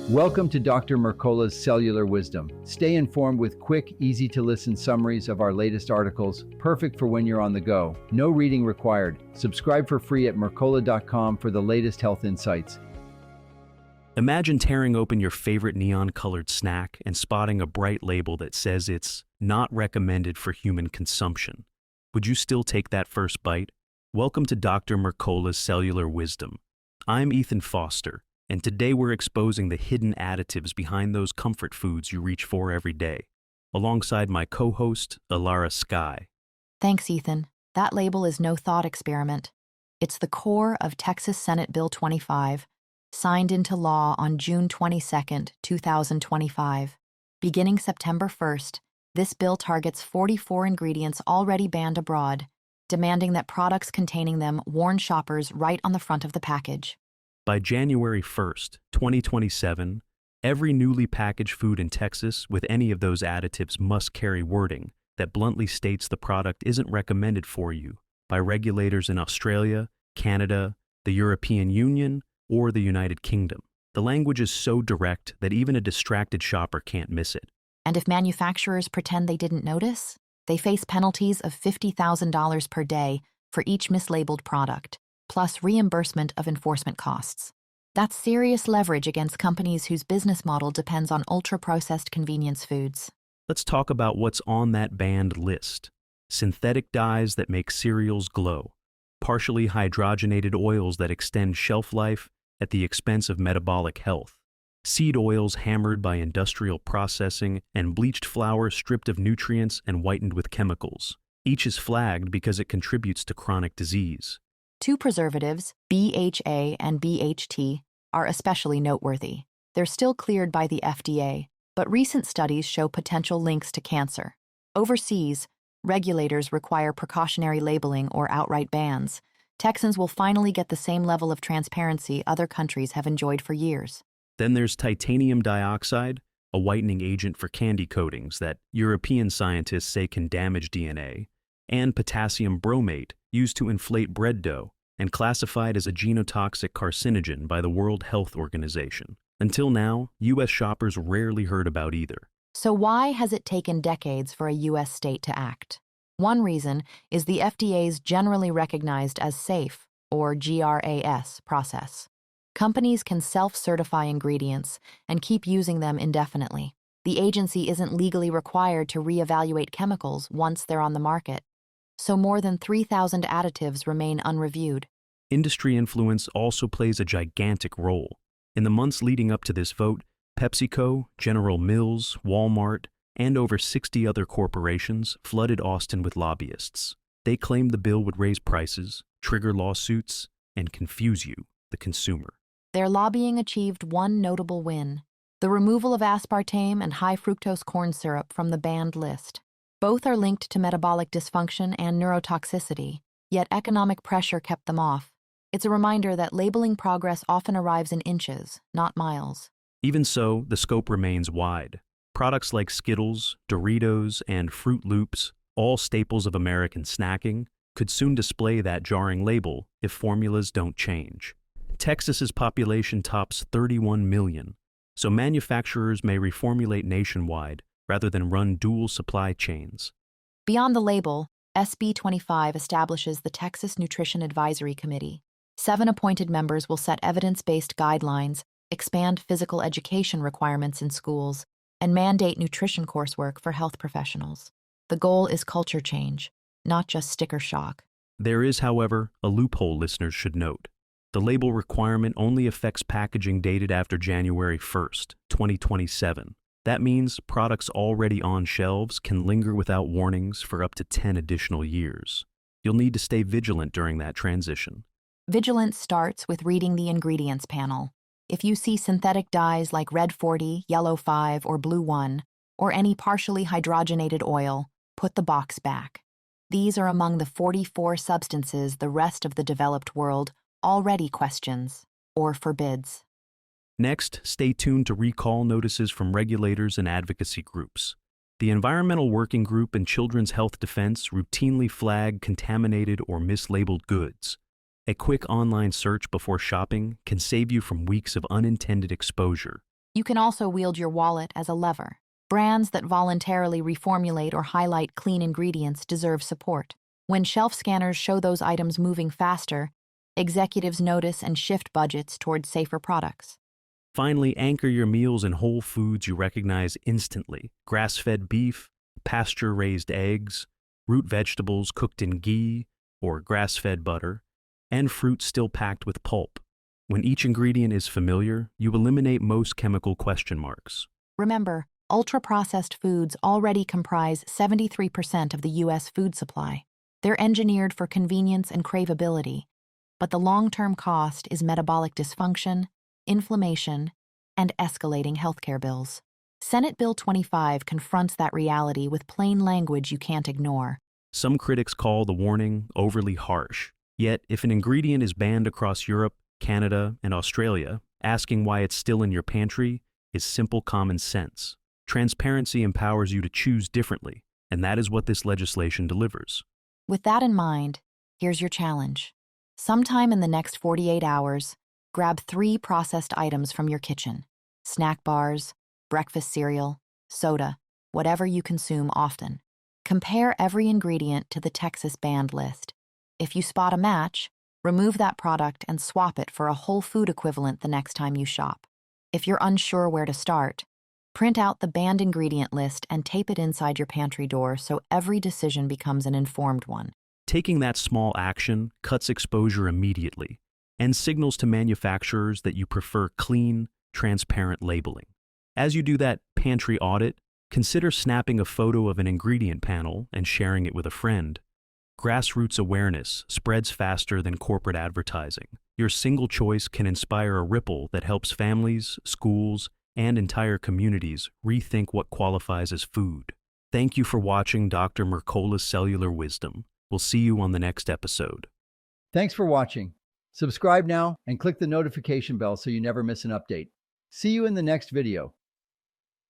Welcome to Dr. Mercola's Cellular Wisdom. Stay informed with quick, easy-to-listen summaries of our latest articles, perfect for when you're on the go. No reading required. Subscribe for free at mercola.com for the latest health insights. Imagine tearing open your favorite neon-colored snack and spotting a bright label that says it's not recommended for human consumption. Would you still take that first bite? Welcome to Dr. Mercola's Cellular Wisdom. I'm Ethan Foster, and today we're exposing the hidden additives behind those comfort foods you reach for every day, alongside my co-host, Alara Sky. Thanks, Ethan. That label is no thought experiment. It's the core of Texas Senate Bill 25, signed into law on June 22, 2025. Beginning September 1st, this bill targets 44 ingredients already banned abroad, demanding that products containing them warn shoppers right on the front of the package. By January 1st, 2027, every newly packaged food in Texas with any of those additives must carry wording that bluntly states the product isn't recommended for you by regulators in Australia, Canada, the European Union, or the United Kingdom. The language is so direct that even a distracted shopper can't miss it. And if manufacturers pretend they didn't notice, they face penalties of $50,000 per day for each mislabeled product, plus reimbursement of enforcement costs. That's serious leverage against companies whose business model depends on ultra-processed convenience foods. Let's talk about what's on that banned list. Synthetic dyes that make cereals glow, partially hydrogenated oils that extend shelf life at the expense of metabolic health, seed oils hammered by industrial processing, and bleached flour stripped of nutrients and whitened with chemicals. Each is flagged because it contributes to chronic disease. Two preservatives, BHA and BHT, are especially noteworthy. They're still cleared by the FDA, but recent studies show potential links to cancer. Overseas, regulators require precautionary labeling or outright bans. Texans will finally get the same level of transparency other countries have enjoyed for years. Then there's titanium dioxide, a whitening agent for candy coatings that European scientists say can damage DNA, and potassium bromate, used to inflate bread dough and classified as a genotoxic carcinogen by the World Health Organization. Until now, U.S. shoppers rarely heard about either. So why has it taken decades for a U.S. state to act? One reason is the FDA's generally recognized as safe, or GRAS, process. Companies can self-certify ingredients and keep using them indefinitely. The agency isn't legally required to reevaluate chemicals once they're on the market. So more than 3,000 additives remain unreviewed. Industry influence also plays a gigantic role. In the months leading up to this vote, PepsiCo, General Mills, Walmart, and over 60 other corporations flooded Austin with lobbyists. They claimed the bill would raise prices, trigger lawsuits, and confuse you, the consumer. Their lobbying achieved one notable win: the removal of aspartame and high fructose corn syrup from the banned list. Both are linked to metabolic dysfunction and neurotoxicity, yet economic pressure kept them off. It's a reminder that labeling progress often arrives in inches, not miles. Even so, the scope remains wide. Products like Skittles, Doritos, and Fruit Loops, all staples of American snacking, could soon display that jarring label if formulas don't change. Texas's population tops 31 million, so manufacturers may reformulate nationwide rather than run dual supply chains. Beyond the label, SB 25 establishes the Texas Nutrition Advisory Committee. 7 appointed members will set evidence-based guidelines, expand physical education requirements in schools, and mandate nutrition coursework for health professionals. The goal is culture change, not just sticker shock. There is, however, a loophole listeners should note. The label requirement only affects packaging dated after January 1st, 2027. That means products already on shelves can linger without warnings for up to 10 additional years. You'll need to stay vigilant during that transition. Vigilance starts with reading the ingredients panel. If you see synthetic dyes like Red 40, Yellow 5, or Blue 1, or any partially hydrogenated oil, put the box back. These are among the 44 substances the rest of the developed world already questions or forbids. Next, stay tuned to recall notices from regulators and advocacy groups. The Environmental Working Group and Children's Health Defense routinely flag contaminated or mislabeled goods. A quick online search before shopping can save you from weeks of unintended exposure. You can also wield your wallet as a lever. Brands that voluntarily reformulate or highlight clean ingredients deserve support. When shelf scanners show those items moving faster, executives notice and shift budgets toward safer products. Finally, anchor your meals in whole foods you recognize instantly: grass-fed beef, pasture-raised eggs, root vegetables cooked in ghee or grass-fed butter, and fruit still packed with pulp. When each ingredient is familiar, you eliminate most chemical question marks. Remember, ultra-processed foods already comprise 73% of the U.S. food supply. They're engineered for convenience and craveability, but the long-term cost is metabolic dysfunction, inflammation, and escalating healthcare bills. Senate Bill 25 confronts that reality with plain language you can't ignore. Some critics call the warning overly harsh. Yet, if an ingredient is banned across Europe, Canada, and Australia, asking why it's still in your pantry is simple common sense. Transparency empowers you to choose differently, and that is what this legislation delivers. With that in mind, here's your challenge. Sometime in the next 48 hours, grab 3 processed items from your kitchen: snack bars, breakfast cereal, soda, whatever you consume often. Compare every ingredient to the Texas banned list. If you spot a match, remove that product and swap it for a whole food equivalent the next time you shop. If you're unsure where to start, print out the banned ingredient list and tape it inside your pantry door so every decision becomes an informed one. Taking that small action cuts exposure immediately and signals to manufacturers that you prefer clean, transparent labeling. As you do that pantry audit, consider snapping a photo of an ingredient panel and sharing it with a friend. Grassroots awareness spreads faster than corporate advertising. Your single choice can inspire a ripple that helps families, schools, and entire communities rethink what qualifies as food. Thank you for watching Dr. Mercola's Cellular Wisdom. We'll see you on the next episode. Thanks for watching. Subscribe now and click the notification bell so you never miss an update. See you in the next video.